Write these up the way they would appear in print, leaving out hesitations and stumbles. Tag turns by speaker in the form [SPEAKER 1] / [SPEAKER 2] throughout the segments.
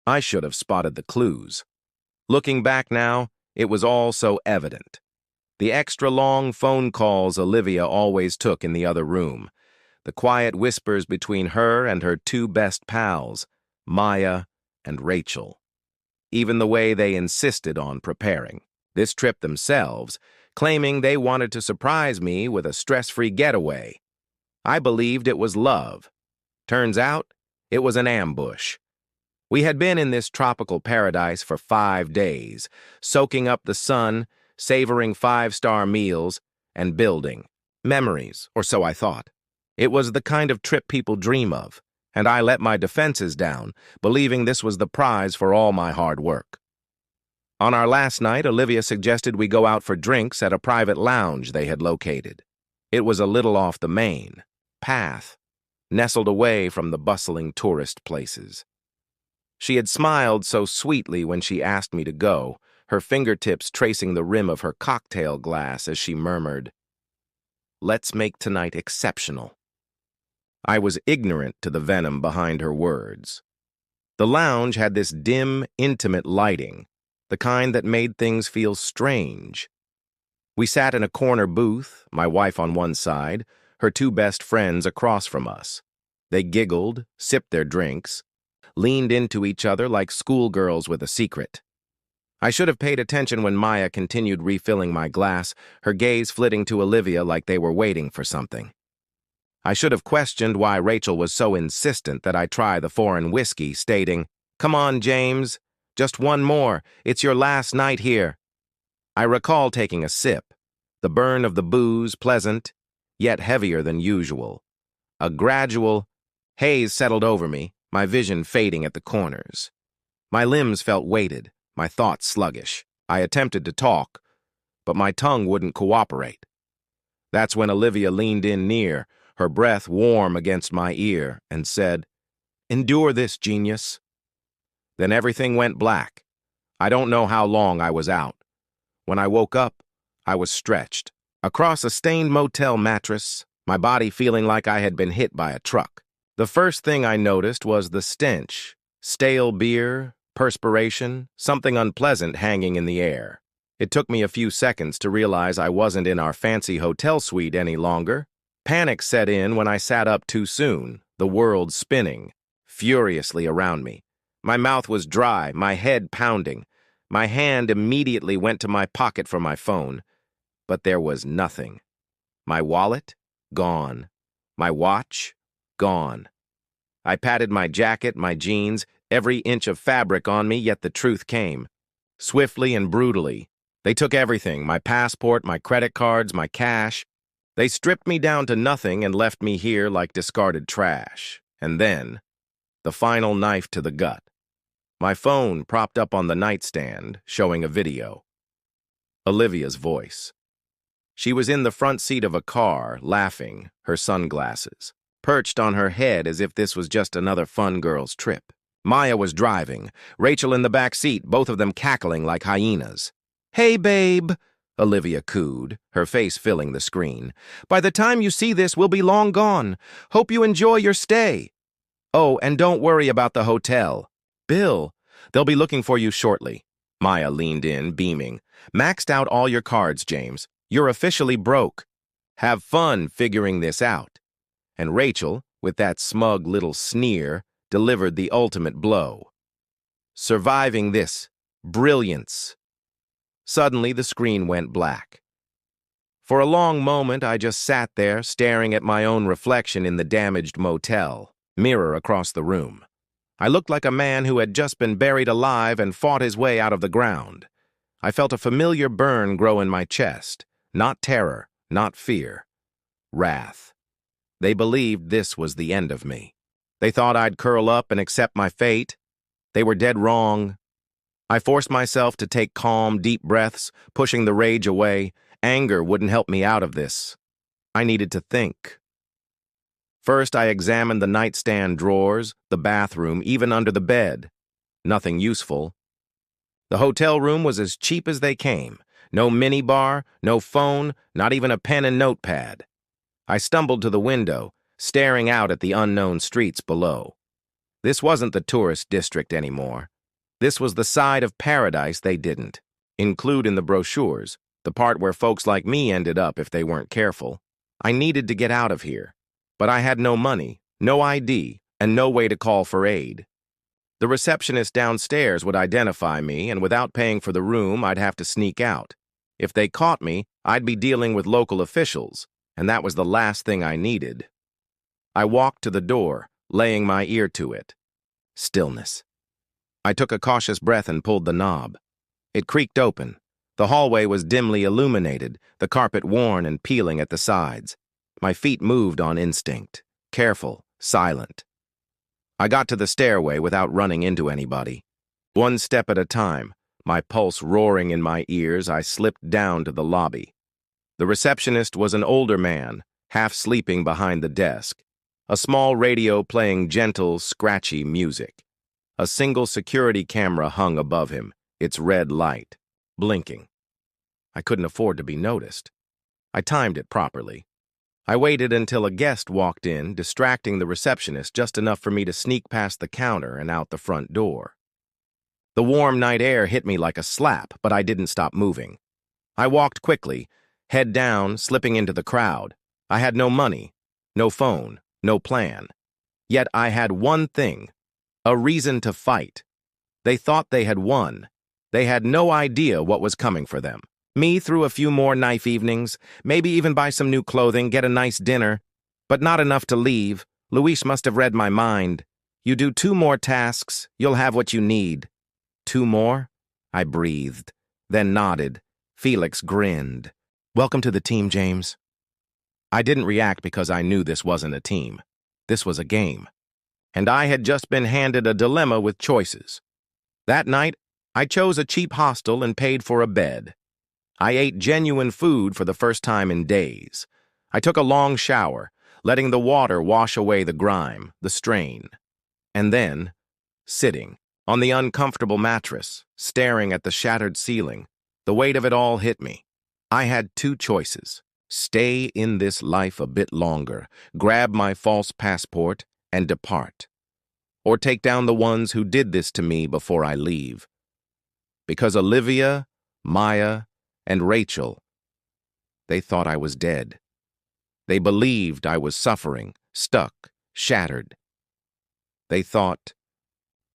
[SPEAKER 1] I should have spotted the clues. Looking back now, it was all so evident. The extra-long phone calls Olivia always took in the other room, the quiet whispers between her and her two best pals, Maya and Rachel. Even the way they insisted on preparing this trip themselves, claiming they wanted to surprise me with a stress-free getaway. I believed it was love. Turns out, it was an ambush. We had been in this tropical paradise for 5 days, soaking up the sun, savoring 5-star meals, and building memories, or so I thought. It was the kind of trip people dream of, and I let my defenses down, believing this was the prize for all my hard work. On our last night, Olivia suggested we go out for drinks at a private lounge they had located. It was a little off the main path, nestled away from the bustling tourist places. She had smiled so sweetly when she asked me to go, her fingertips tracing the rim of her cocktail glass as she murmured, "Let's make tonight exceptional." I was ignorant to the venom behind her words. The lounge had this dim, intimate lighting, the kind that made things feel strange. We sat in a corner booth, my wife on one side, her two best friends across from us. They giggled, sipped their drinks, leaned into each other like schoolgirls with a secret. I should have paid attention when Maya continued refilling my glass, her gaze flitting to Olivia like they were waiting for something. I should have questioned why Rachel was so insistent that I try the foreign whiskey, stating, "Come on, James, just one more, it's your last night here." I recall taking a sip, the burn of the booze pleasant, yet heavier than usual. A gradual haze settled over me, my vision fading at the corners. My limbs felt weighted, my thoughts sluggish. I attempted to talk, but my tongue wouldn't cooperate. That's when Olivia leaned in near, her breath warm against my ear, and said, "Endure this, genius." Then everything went black. I don't know how long I was out. When I woke up, I was stretched, across a stained motel mattress, my body feeling like I had been hit by a truck. The first thing I noticed was the stench, stale beer, perspiration, something unpleasant hanging in the air. It took me a few seconds to realize I wasn't in our fancy hotel suite any longer. Panic set in when I sat up too soon, the world spinning furiously around me. My mouth was dry, my head pounding. My hand immediately went to my pocket for my phone, but there was nothing. My wallet? Gone. My watch? Gone. I patted my jacket, my jeans, every inch of fabric on me, yet the truth came. Swiftly and brutally. They took everything, my passport, my credit cards, my cash. They stripped me down to nothing and left me here like discarded trash. And then, the final knife to the gut. My phone propped up on the nightstand, showing a video. Olivia's voice. She was in the front seat of a car, laughing, her sunglasses, perched on her head as if this was just another fun girl's trip. Maya was driving, Rachel in the back seat, both of them cackling like hyenas. "Hey, babe," Olivia cooed, her face filling the screen. "By the time you see this, we'll be long gone. Hope you enjoy your stay. Oh, and don't worry about the hotel. Bill, they'll be looking for you shortly." Maya leaned in, beaming. "Maxed out all your cards, James. You're officially broke. Have fun figuring this out." And Rachel, with that smug little sneer, delivered the ultimate blow. Surviving this. Brilliance. Suddenly, the screen went black. For a long moment, I just sat there, staring at my own reflection in the damaged motel, mirror across the room. I looked like a man who had just been buried alive and fought his way out of the ground. I felt a familiar burn grow in my chest. Not terror, not fear. Wrath. They believed this was the end of me. They thought I'd curl up and accept my fate. They were dead wrong. I forced myself to take calm, deep breaths, pushing the rage away. Anger wouldn't help me out of this. I needed to think. First, I examined the nightstand drawers, the bathroom, even under the bed. Nothing useful. The hotel room was as cheap as they came. No minibar, no phone, not even a pen and notepad. I stumbled to the window, staring out at the unknown streets below. This wasn't the tourist district anymore. This was the side of paradise they didn't include in the brochures, the part where folks like me ended up if they weren't careful. I needed to get out of here, but I had no money, no ID, and no way to call for aid. The receptionist downstairs would identify me, and without paying for the room, I'd have to sneak out. If they caught me, I'd be dealing with local officials, and that was the last thing I needed. I walked to the door, laying my ear to it. Stillness. I took a cautious breath and pulled the knob. It creaked open. The hallway was dimly illuminated, the carpet worn and peeling at the sides. My feet moved on instinct, careful, silent. I got to the stairway without running into anybody. One step at a time, my pulse roaring in my ears, I slipped down to the lobby. The receptionist was an older man, half sleeping behind the desk, a small radio playing gentle, scratchy music. A single security camera hung above him, its red light, blinking. I couldn't afford to be noticed. I timed it properly. I waited until a guest walked in, distracting the receptionist just enough for me to sneak past the counter and out the front door. The warm night air hit me like a slap, but I didn't stop moving. I walked quickly, head down, slipping into the crowd. I had no money, no phone, no plan. Yet I had one thing, a reason to fight. They thought they had won. They had no idea what was coming for them. Me through a few more knife evenings, maybe even buy some new clothing, get a nice dinner. But not enough to leave. Luis must have read my mind. You do 2 more tasks, you'll have what you need. 2 more? I breathed, then nodded. Felix grinned. Welcome to the team, James. I didn't react because I knew this wasn't a team. This was a game. And I had just been handed a dilemma with choices. That night, I chose a cheap hostel and paid for a bed. I ate genuine food for the first time in days. I took a long shower, letting the water wash away the grime, the strain. And then, sitting on the uncomfortable mattress, staring at the shattered ceiling, the weight of it all hit me. I had 2 choices. Stay in this life a bit longer, grab my false passport, and depart. Or take down the ones who did this to me before I leave. Because Olivia, Maya, and Rachel, they thought I was dead. They believed I was suffering, stuck, shattered. They thought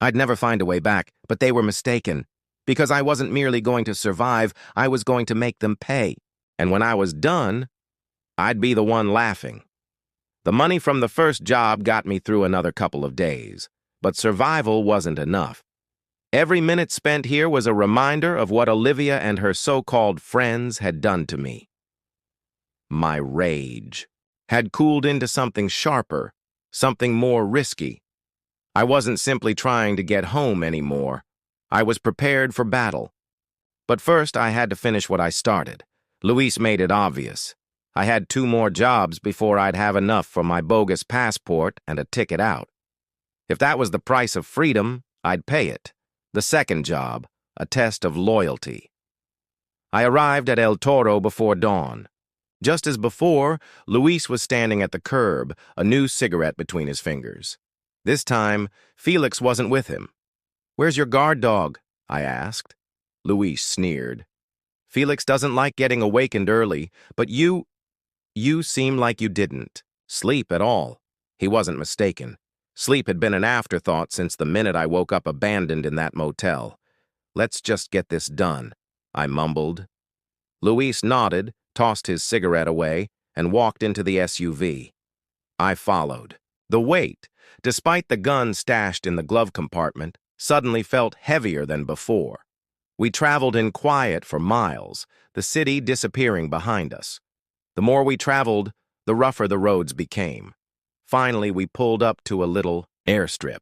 [SPEAKER 1] I'd never find a way back, but they were mistaken. Because I wasn't merely going to survive, I was going to make them pay. And when I was done, I'd be the one laughing. The money from the first job got me through another couple of days, but survival wasn't enough. Every minute spent here was a reminder of what Olivia and her so-called friends had done to me. My rage had cooled into something sharper, something more risky. I wasn't simply trying to get home anymore. I was prepared for battle. But first, I had to finish what I started. Luis made it obvious. I had 2 more jobs before I'd have enough for my bogus passport and a ticket out. If that was the price of freedom, I'd pay it. The second job, a test of loyalty. I arrived at El Toro before dawn. Just as before, Luis was standing at the curb, a new cigarette between his fingers. This time, Felix wasn't with him. "Where's your guard dog?" I asked. Luis sneered. "Felix doesn't like getting awakened early, but you seem like you didn't sleep at all." He wasn't mistaken. Sleep had been an afterthought since the minute I woke up abandoned in that motel. "Let's just get this done," I mumbled. Luis nodded, tossed his cigarette away, and walked into the SUV. I followed. The weight, despite the gun stashed in the glove compartment, suddenly felt heavier than before. We traveled in quiet for miles, the city disappearing behind us. The more we traveled, the rougher the roads became. Finally, we pulled up to a little airstrip.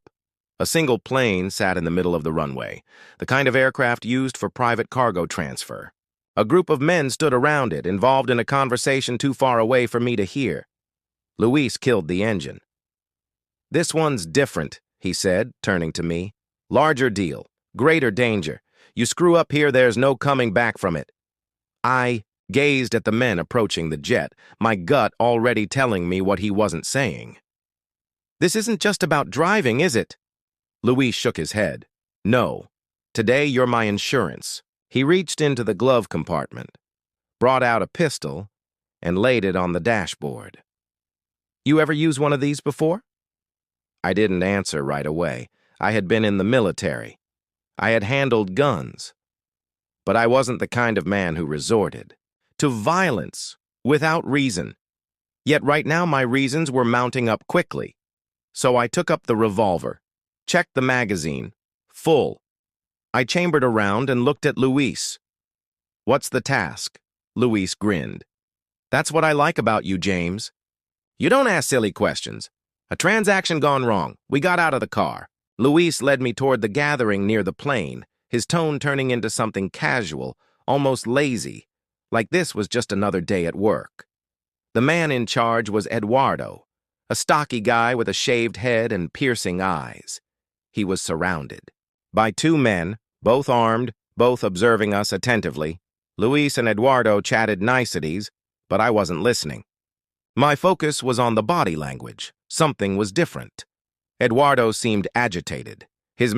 [SPEAKER 1] A single plane sat in the middle of the runway, the kind of aircraft used for private cargo transfer. A group of men stood around it, involved in a conversation too far away for me to hear. Luis killed the engine. "This one's different," he said, turning to me. "Larger deal, greater danger. You screw up here, there's no coming back from it." I gazed at the men approaching the jet, my gut already telling me what he wasn't saying. "This isn't just about driving, is it?" Luis shook his head. "No, Today, you're my insurance." He reached into the glove compartment, brought out a pistol, and laid it on the dashboard. "You ever use one of these before?" I didn't answer right away. I had been in the military. I had handled guns. But I wasn't the kind of man who resorted to violence without reason. Yet right now my reasons were mounting up quickly. So I took up the revolver, checked the magazine, full. I chambered around and looked at Luis. "What's the task?" Luis grinned. "That's what I like about you, James. You don't ask silly questions. A transaction gone wrong. We got out of the car." Luis led me toward the gathering near the plane, his tone turning into something casual, almost lazy, like this was just another day at work. The man in charge was Eduardo, a stocky guy with a shaved head and piercing eyes. He was surrounded by two men, both armed, both observing us attentively. Luis and Eduardo chatted niceties, but I wasn't listening. My focus was on the body language. Something was different. Eduardo seemed agitated. His